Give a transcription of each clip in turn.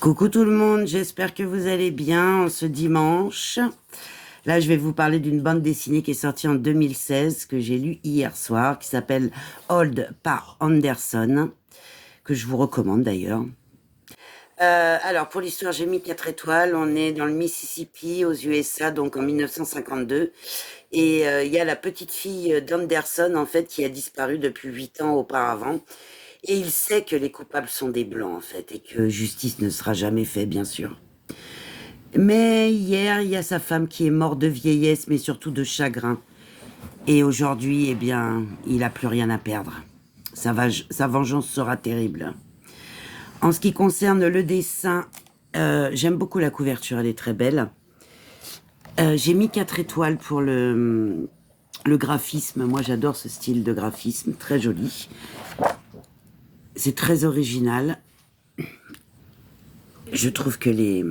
Coucou tout le monde, j'espère que vous allez bien en ce dimanche. Là, je vais vous parler d'une bande dessinée qui est sortie en 2016, que j'ai lue hier soir, qui s'appelle Old par Anderson, que je vous recommande d'ailleurs. Alors, pour l'histoire, j'ai mis 4 étoiles. On est dans le Mississippi, aux USA, donc en 1952. Et il y a la petite fille d'Anderson, en fait, qui a disparu depuis 8 ans auparavant. Et il sait que les coupables sont des blancs, en fait, et que justice ne sera jamais faite, bien sûr. Mais hier, il y a sa femme qui est morte de vieillesse, mais surtout de chagrin. Et aujourd'hui, eh bien, il n'a plus rien à perdre. Sa vengeance sera terrible. En ce qui concerne le dessin, j'aime beaucoup la couverture, elle est très belle. J'ai mis 4 étoiles pour le graphisme. Moi, j'adore ce style de graphisme, très joli. C'est très original. Je trouve que les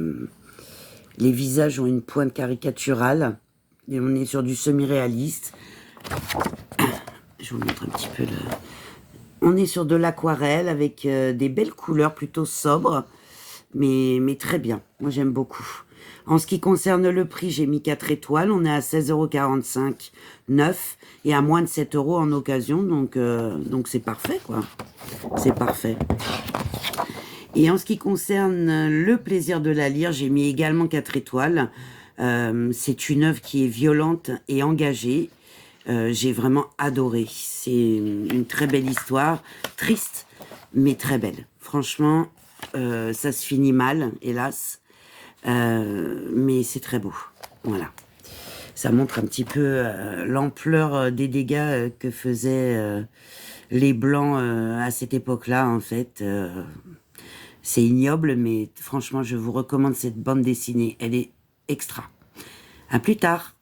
visages ont une pointe caricaturale. Et on est sur du semi-réaliste. Je vous montre un petit peu le... On est sur de l'aquarelle avec des belles couleurs plutôt sobres, mais très bien. Moi, j'aime beaucoup. En ce qui concerne le prix, j'ai mis 4 étoiles. On est à 16,45 € neuf et à moins de 7 € en occasion. Donc c'est parfait, quoi. C'est parfait. Et en ce qui concerne le plaisir de la lire, j'ai mis également 4 étoiles. C'est une œuvre qui est violente et engagée. J'ai vraiment adoré. C'est une très belle histoire, triste, mais très belle. Franchement, ça se finit mal, hélas. Mais c'est très beau. Voilà. Ça montre un petit peu l'ampleur des dégâts que faisaient les Blancs à cette époque-là, en fait. C'est ignoble, mais franchement, je vous recommande cette bande dessinée. Elle est extra. À plus tard.